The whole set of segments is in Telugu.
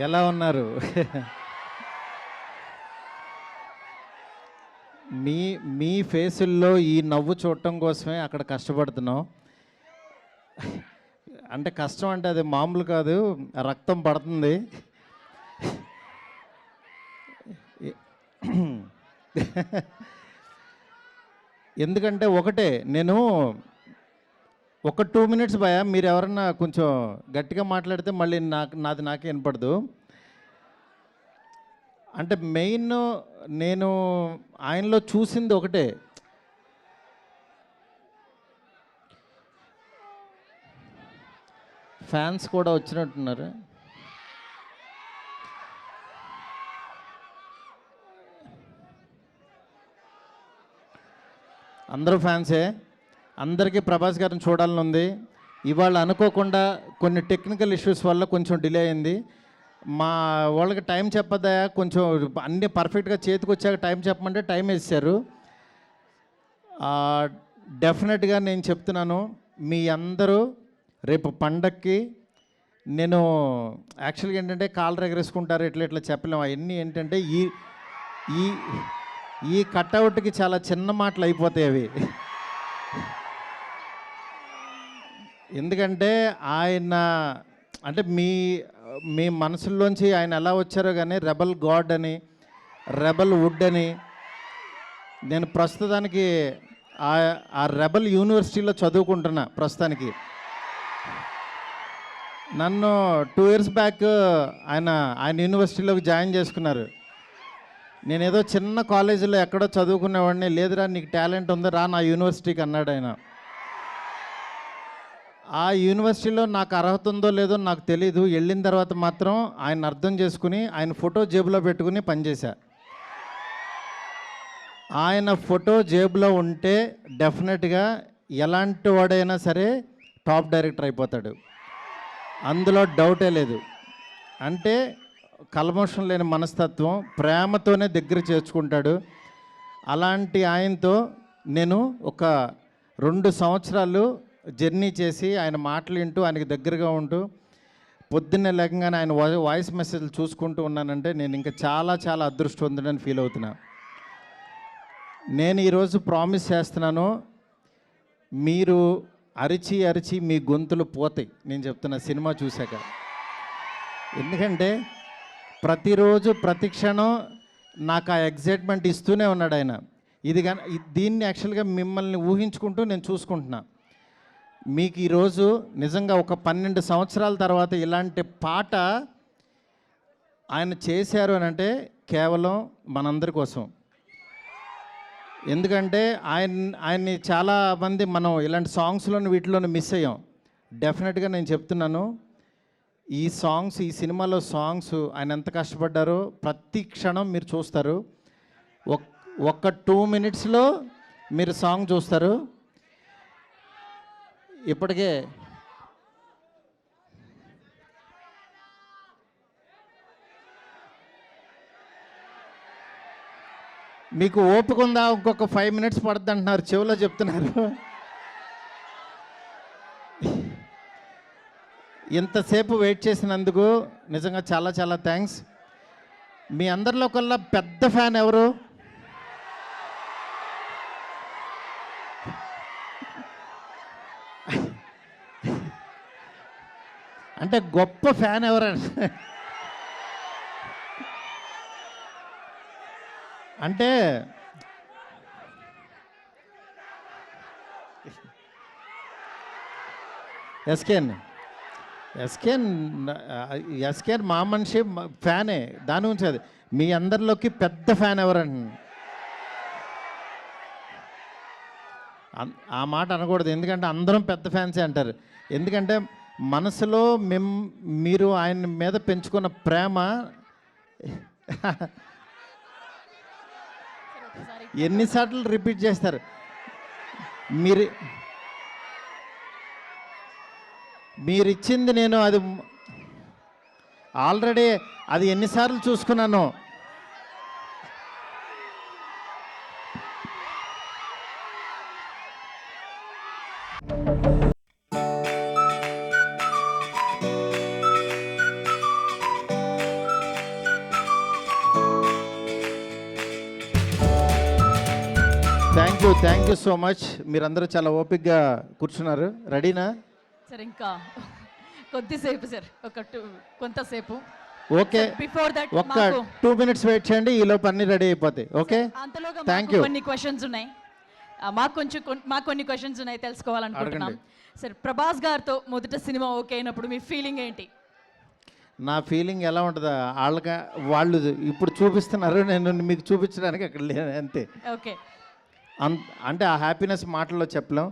ఎలా ఉన్నారు? మీ మీ ఫేసుల్లో ఈ నవ్వు చూడటం కోసమే అక్కడ కష్టపడుతున్నాం. అంటే కష్టం అంటే అది మామూలు కాదు, రక్తం పడుతుంది. ఎందుకంటే ఒకటే, నేను ఒక 2 మినిట్స్ భయ, మీరు ఎవరన్నా కొంచెం గట్టిగా మాట్లాడితే మళ్ళీ నాది నాకే వినపడదు. అంటే మెయిన్ నేను ఆయనలో చూసింది ఒకటే, ఫ్యాన్స్ కూడా వచ్చినట్టున్నారు. అందరూ ఫ్యాన్సే, అందరికీ ప్రభాస్ గారిని చూడాలని ఉంది. ఇవాళ అనుకోకుండా కొన్ని టెక్నికల్ ఇష్యూస్ వల్ల కొంచెం డిలే అయింది. మా వాళ్ళకి టైం చెప్పదా, కొంచెం అన్నీ పర్ఫెక్ట్గా చేతికి వచ్చాక టైం చెప్పమంటే టైం వేసారు. డెఫినెట్గా నేను చెప్తున్నాను, మీ అందరూ రేపు పండక్కి, నేను యాక్చువల్గా ఏంటంటే కాళ్ళు ఎగరేసుకుంటారు, ఇట్లా చెప్పలేము. అవన్నీ ఏంటంటే ఈ ఈ కట్అవుట్కి చాలా చిన్న మాటలు అయిపోతాయి అవి. ఎందుకంటే ఆయన అంటే మీ మనసుల్లోంచి ఆయన ఎలా వచ్చారో కానీ, రెబల్ గాడ్ అని, రెబల్ వుడ్ అని. నేను ప్రస్తుతానికి ఆ రెబల్ యూనివర్సిటీలో చదువుకుంటున్నా ప్రస్తుతానికి. నన్ను 2 years బ్యాక్ ఆయన యూనివర్సిటీలోకి జాయిన్ చేసుకున్నారు. నేనేదో చిన్న కాలేజీలో ఎక్కడో చదువుకునేవాడిని. లేదురా నీకు టాలెంట్ ఉంది, రా నా యూనివర్సిటీకి అన్నాడు ఆయన. ఆ యూనివర్సిటీలో నాకు అర్హత ఉందో లేదో నాకు తెలీదు. వెళ్ళిన తర్వాత మాత్రం ఆయన అర్థం చేసుకుని ఆయన ఫోటో జేబులో పెట్టుకుని పనిచేశా. ఆయన ఫోటో జేబులో ఉంటే డెఫినెట్గా ఎలాంటి వాడైనా సరే టాప్ డైరెక్టర్ అయిపోతాడు, అందులో డౌటే లేదు. అంటే కల్మషం లేని మనస్తత్వం, ప్రేమతోనే దగ్గర చేర్చుకుంటాడు. అలాంటి ఆయనతో నేను ఒక 2 సంవత్సరాలు జర్నీ చేసి ఆయన మాటలు వింటూ, ఆయనకి దగ్గరగా ఉంటూ, పొద్దున్నే లేకగానే ఆయన వాయిస్ మెసేజ్లు చూసుకుంటూ ఉన్నానంటే నేను ఇంకా చాలా చాలా అదృష్టవంతుడని ఫీల్ అవుతున్నా. నేను ఈరోజు ప్రామిస్ చేస్తున్నాను, మీరు అరిచి అరిచి మీ గొంతులు పోతాయి, నేను చెప్తున్నా సినిమా చూశాక. ఎందుకంటే ప్రతిరోజు ప్రతి క్షణం నాకు ఆ ఎగ్జైట్మెంట్ ఇస్తూనే ఉన్నాడు ఆయన. దీన్ని యాక్చువల్గా మిమ్మల్ని ఊహించుకుంటూ నేను చూసుకుంటున్నా. మీకు ఈరోజు నిజంగా ఒక 12 సంవత్సరాల తర్వాత ఇలాంటి పాట ఆయన చేశారు అని అంటే కేవలం మనందరి కోసం. ఎందుకంటే ఆయన్ని చాలామంది మనం ఇలాంటి సాంగ్స్లోని వీటిలోని మిస్ అయ్యాం. డెఫినెట్గా నేను చెప్తున్నాను, ఈ సాంగ్స్, ఈ సినిమాలో సాంగ్స్ ఆయన ఎంత కష్టపడ్డారో ప్రతి క్షణం మీరు చూస్తారు. ఒక్క 2 మినిట్స్లో మీరు సాంగ్ చూస్తారు. ఇప్పటికే మీకు ఓపిక ఉందా, ఇంకొక 5 minutes పడుతుంది అంటున్నారు, చెవిలో చెప్తున్నారు. ఇంతసేపు వెయిట్ చేసినందుకు నిజంగా చాలా చాలా థ్యాంక్స్. మీ అందరిలో కల్లా పెద్ద ఫ్యాన్ ఎవరు? అంటే గొప్ప ఫ్యాన్ ఎవరంటే అంటే ఎస్కేన్ మా మనిషి ఫ్యానే, దాని గురించి అది. మీ అందరిలోకి పెద్ద ఫ్యాన్ ఎవరండి? ఆ మాట అనకూడదు, ఎందుకంటే అందరం పెద్ద ఫ్యాన్సే అంటారు. ఎందుకంటే మనసులో మీరు ఆయన మీద పెంచుకున్న ప్రేమ ఎన్నిసార్లు రిపీట్ చేస్తారు. మీరిచ్చింది నేను అది ఆల్రెడీ అది ఎన్నిసార్లు చూసుకున్నాను. Thank you so much. మీరందరూ చాలా ఓపిక్గా కూర్చున్నారు. రెడీనా? సార్ ఇంకా కొద్దిసేపు సార్, కొంతసేపు. ఓకే, బిఫోర్ దట్ ఒక్క 2 minutes వెయిట్ చేయండి, ఈలోపు అన్ని రెడీ అయిపోతాయి. ఓకే, అంతలోగా థ్యాంక్ యూ. కొన్ని క్వశ్చన్స్ ఉన్నాయి, మాకు కొన్ని క్వశ్చన్స్ ఉన్నాయి, తెలుసుకోవాలనుకుంటున్నాం. సార్, ప్రభాస్ గారితో మొదట సినిమా ఓకే అయినప్పుడు మీ ఫీలింగ్ ఏంటి? నా ఫీలింగ్ ఎలా ఉంటుందా, వాళ్ళు ఇప్పుడు చూపిస్తున్నారు, నేను మీకు చూపించడానికి అక్కడ లేదు అంతే. ఓకే, అంటే ఆ హ్యాపీనెస్ మాటల్లో చెప్పలేం.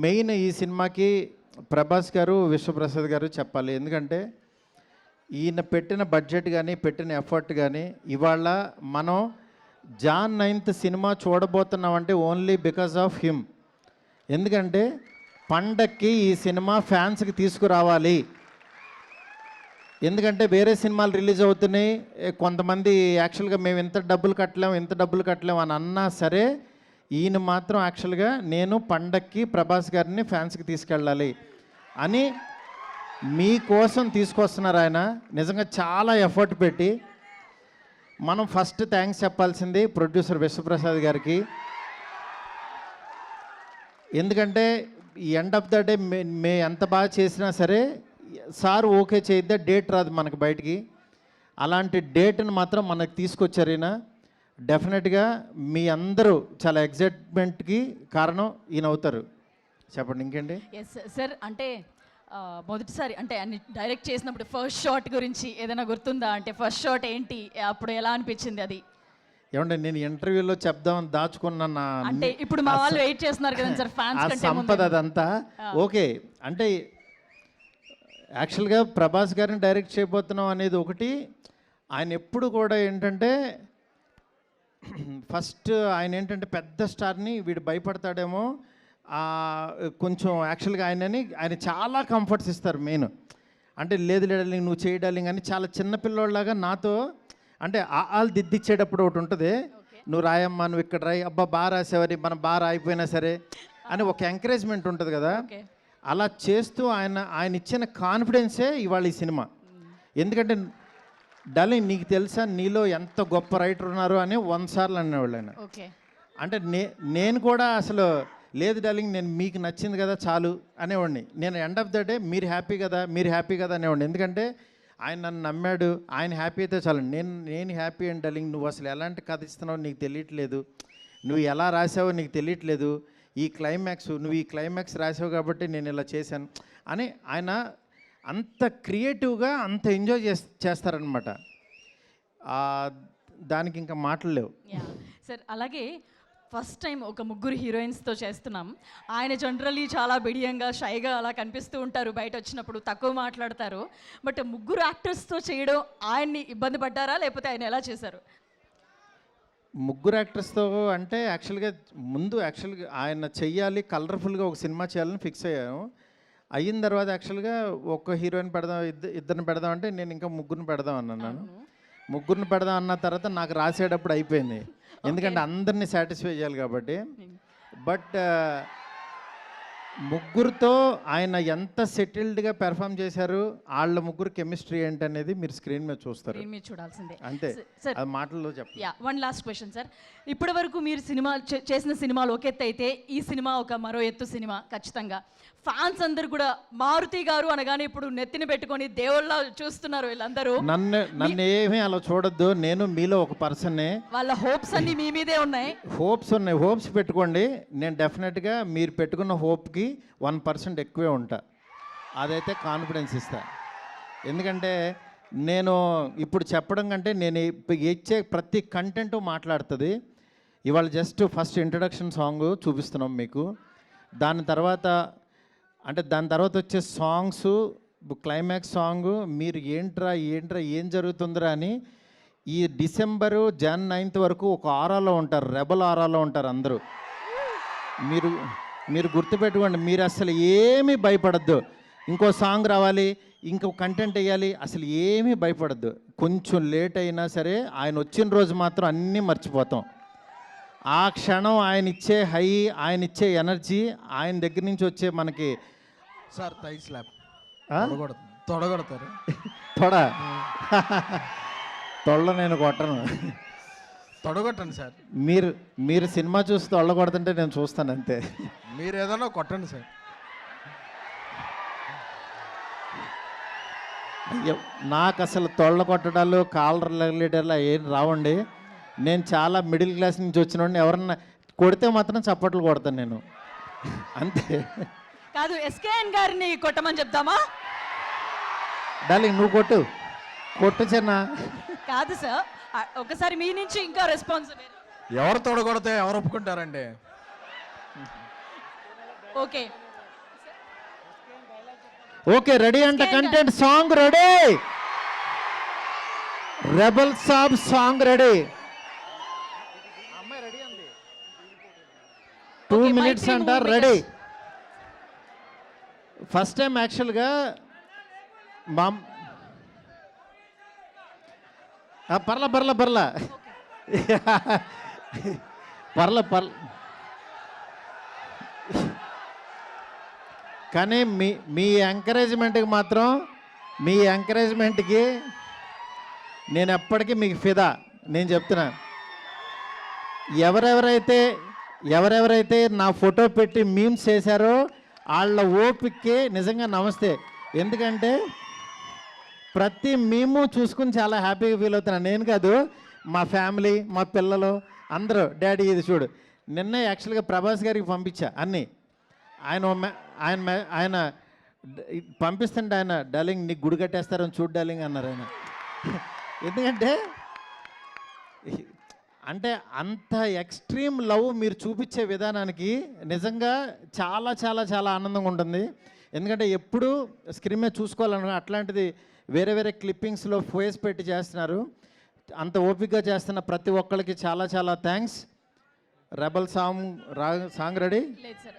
మెయిన్ ఈ సినిమాకి ప్రభాస్ గారు, విశ్వప్రసాద్ గారు చెప్పాలి. ఎందుకంటే ఈయన పెట్టిన బడ్జెట్ కానీ, పెట్టిన ఎఫర్ట్ కానీ, ఇవాళ మనం జాన్ 9th సినిమా చూడబోతున్నామంటే ఓన్లీ బికాజ్ ఆఫ్ హిమ్. ఎందుకంటే పండక్కి ఈ సినిమా ఫ్యాన్స్కి తీసుకురావాలి. ఎందుకంటే వేరే సినిమాలు రిలీజ్ అవుతున్నాయి, కొంతమంది యాక్చువల్గా మేము ఇంత డబ్బులు కట్టలేము అని అన్నా సరే, ఈయన మాత్రం యాక్చువల్గా నేను పండక్కి ప్రభాస్ గారిని ఫ్యాన్స్కి తీసుకెళ్ళాలి అని మీకోసం తీసుకొస్తున్నారు. ఆయన నిజంగా చాలా ఎఫర్ట్ పెట్టి. మనం ఫస్ట్ థ్యాంక్స్ చెప్పాల్సింది ప్రొడ్యూసర్ విశ్వప్రసాద్ గారికి. ఎందుకంటే ఎండ్ ఆఫ్ ద డే మే ఎంత బాగా చేసినా సరే సార్ ఓకే చేయిద్దా డేట్ రాదు మనకు బయటికి. అలాంటి డేట్ని మాత్రం మనకు తీసుకొచ్చారు ఈయన. డెఫినెట్గా మీ అందరూ చాలా ఎగ్జైట్మెంట్కి కారణం ఈయన అవుతారు. చెప్పండి ఇంకేంటి. ఎస్ సార్, అంటే మొదటిసారి అంటే అన్ని డైరెక్ట్ చేసినప్పుడు ఫస్ట్ షాట్ గురించి ఏదైనా గుర్తుందా? అంటే ఫస్ట్ షాట్ ఏంటి, అప్పుడు ఎలా అనిపించింది అది? ఏమంటే నేను ఇంటర్వ్యూలో చెప్దామని దాచుకున్నా, అంటే ఇప్పుడు మా వాళ్ళు వెయిట్ చేస్తున్నారు కదా సార్, ఫ్యాన్స్ కంటే సంపద అదంతా ఓకే. అంటే యాక్చువల్గా ప్రభాస్ గారిని డైరెక్ట్ చేయబోతున్నాం అనేది ఒకటి. ఆయన ఎప్పుడు కూడా ఏంటంటే ఫస్ట్ ఆయన ఏంటంటే పెద్ద స్టార్ని వీడు భయపడతాడేమో కొంచెం. యాక్చువల్గా ఆయన చాలా కంఫర్ట్స్ ఇస్తారు. మెయిన్ అంటే లేదు డార్లింగ్ నువ్వు చేయి డార్లింగ్ అని చాలా చిన్నపిల్లోళ్ళలాగా నాతో అంటే ఆలు దిద్దిచ్చేటప్పుడు ఒకటి ఉంటుంది, నువ్వు రాయమ్మా, నువ్వు ఇక్కడ రాయి, అబ్బా బాగా రాసేవారి, మనం బాగా రాయిపోయినా సరే అని ఒక ఎంకరేజ్మెంట్ ఉంటుంది కదా. అలా చేస్తూ ఆయన ఇచ్చిన కాన్ఫిడెన్సే ఇవాళ ఈ సినిమా. ఎందుకంటే డార్లింగ్ నీకు తెలుసా నీలో ఎంత గొప్ప రైటర్ ఉన్నారు అని 100 సార్లు అనేవాళ్ళు ఆయన. అంటే నేను కూడా అసలు లేదు డార్లింగ్ నేను మీకు నచ్చింది కదా చాలు అనేవాడిని. నేను ఎండ్ ఆఫ్ ద డే మీరు హ్యాపీ కదా అనేవాడిని. ఎందుకంటే ఆయన నన్ను నమ్మాడు, ఆయన హ్యాపీ అయితే చాలు. నేను హ్యాపీ అండ్ డార్లింగ్, నువ్వు అసలు ఎలాంటి కథ ఇస్తున్నావు నీకు తెలియట్లేదు, నువ్వు ఎలా రాసావో నీకు తెలియట్లేదు, నువ్వు ఈ క్లైమాక్స్ రాసావు కాబట్టి నేను ఇలా చేశాను అని ఆయన అంత క్రియేటివ్గా అంత ఎంజాయ్ చేస్తారనమాట. దానికి ఇంకా మాటలు లేవు సార్. అలాగే ఫస్ట్ టైం ఒక ముగ్గురు హీరోయిన్స్తో చేస్తున్నాం. ఆయన జనరల్లీ చాలా బిడియంగా షైగా అలా కనిపిస్తూ ఉంటారు, బయట వచ్చినప్పుడు తక్కువ మాట్లాడతారు. బట్ ముగ్గురు యాక్టర్స్తో చేయడం ఆయన్ని ఇబ్బంది పడ్డారా, లేకపోతే ఆయన ఎలా చేశారు? ముగ్గురు యాక్టర్స్తో అంటే యాక్చువల్గా ఆయన చెయ్యాలి, కలర్ఫుల్గా ఒక సినిమా చేయాలని ఫిక్స్ అయ్యాము. అయిన తర్వాత యాక్చువల్గా ఒక హీరోయిన్ పెడదాం, ఇద్దరిని పెడదాం అంటే నేను ఇంకా ముగ్గురిని పెడదాం అన్నాను. ముగ్గురిని పెడదాం అన్న తర్వాత నాకు రాసేటప్పుడు అయిపోయింది, ఎందుకంటే అందరినీ సాటిస్ఫై చేయాలి కాబట్టి. బట్ ముగ్గురుతో ఆయన ఎంత సెటిల్డ్గా పెర్ఫామ్ చేశారు, వాళ్ళ ముగ్గురు కెమిస్ట్రీ ఏంటనేది మీరు స్క్రీన్ మీద చూస్తారు, చూడాల్సిందే అంతే. అది మాటల్లో చెప్పండి. వన్ లాస్ట్ క్వశ్చన్ సార్, ఇప్పటి వరకు మీరు చేసిన సినిమాలు ఒక ఎత్తు అయితే ఈ సినిమా ఒక మరో ఎత్తు సినిమా ఖచ్చితంగా. ఫ్యాన్స్ అందరు కూడా మారుతి గారు అనగానే ఇప్పుడు నెత్తిని పెట్టుకొని దేవుళ్ళ చూస్తున్నారు వీళ్ళందరూ. నన్ను ఏమీ అలా చూడొద్దు, నేను మీలో ఒక పర్సన్నే. వాళ్ళ హోప్స్ అన్ని మీ మీదే ఉన్నాయి. హోప్స్ పెట్టుకోండి. నేను డెఫినెట్గా మీరు పెట్టుకున్న హోప్కి 1% ఎక్కువే ఉంటా, అదైతే కాన్ఫిడెన్స్ ఇస్తా. ఎందుకంటే నేను ఇప్పుడు చెప్పడం కంటే నేను ఇచ్చే ప్రతి కంటెంట్ మాట్లాడుతుంది. ఇవాళ జస్ట్ ఫస్ట్ ఇంట్రడక్షన్ సాంగ్ చూపిస్తున్నాం మీకు. దాని తర్వాత వచ్చే సాంగ్స్, క్లైమాక్స్ సాంగ్ మీరు ఏంట్రా ఏం జరుగుతుందిరా అని ఈ డిసెంబరు Jan 9th వరకు ఒక ఆరాలో ఉంటారు, రెబల్ ఆరాలో ఉంటారు అందరూ. మీరు గుర్తుపెట్టుకోండి, మీరు అసలు ఏమీ భయపడద్దు. ఇంకో సాంగ్ రావాలి, ఇంకో కంటెంట్ వేయాలి, అసలు ఏమీ భయపడద్దు. కొంచెం లేట్ అయినా సరే ఆయన వచ్చిన రోజు మాత్రం అన్నీ మర్చిపోతాం. ఆ క్షణం ఆయన ఇచ్చే హై, ఆయన ఇచ్చే ఎనర్జీ, ఆయన దగ్గర నుంచి వచ్చే మనకి సార్ థై స్లాప్ తొడగొడతారు. తొడ నేను కొట్టను. తొడగొట్టండి సార్. మీరు మీరు సినిమా చూసి తొళ్ళగొడుతుంటే నేను చూస్తాను అంతే. మీరు ఏదైనా కొట్టండి సార్. అయ్యో, నాకు అసలు తొళ్ళ కొట్టడాలు కాలర్ లీడర్లు ఏం రావండి. నేను చాలా మిడిల్ క్లాస్ నుంచి వచ్చిన ఎవరన్నా కొడితే మాత్రం చప్పట్లు కొడతాను నేను అంతే. కాదు, ఎస్కేఎన్ గారిని కొట్టమని చెప్తామా? డార్లింగ్ నువ్వు కొట్టు కొట్టు చిన్న. కాదు సార్, ఒకసారి మీ నుంచి ఇంకా రెస్పాన్స్. ఎవరు తొడగొడితే ఎవరు ఒప్పుకుంటారండి? ఓకే ఓకే రెడీ అంట. Content song ready, rebel Saab song ready. 2 Okay, minutes Maytri అంట movie రెడీ. makers. ఫస్ట్ టైం యాక్చువల్గా మా పర్ల కానీ మీ ఎంకరేజ్మెంట్కి మాత్రం, మీ ఎంకరేజ్మెంట్కి నేను ఎప్పటికీ మీకు ఫిదా. నేను చెప్తున్నా, ఎవరెవరైతే నా ఫోటో పెట్టి మీమ్స్ చేశారో వాళ్ళ ఓపిక్కి నిజంగా నమస్తే. ఎందుకంటే ప్రతి మీము చూసుకుని చాలా హ్యాపీగా ఫీల్ అవుతున్నాను. నేను కాదు, మా ఫ్యామిలీ, మా పిల్లలు అందరూ డాడీ ఇది చూడు. నిన్న యాక్చువల్గా ప్రభాస్ గారికి పంపించా అన్నీ. ఆయన పంపిస్తుంటే ఆయన డార్లింగ్ నీకు గుడి కట్టేస్తారని చూడు డార్లింగ్ అన్నారు ఆయన. ఎందుకంటే అంటే అంత ఎక్స్ట్రీమ్ లవ్ మీరు చూపించే విధానానికి నిజంగా చాలా చాలా చాలా ఆనందంగా ఉంటుంది. ఎందుకంటే ఎప్పుడు స్క్రీన్ మీద చూసుకోవాలనుకో, అట్లాంటిది వేరే వేరే క్లిప్పింగ్స్లో ఫేస్ పెట్టి చేస్తున్నారు. అంత ఓపికగా చేస్తున్న ప్రతి ఒక్కరికి చాలా చాలా థ్యాంక్స్. Rebel song ready. లేదు సార్.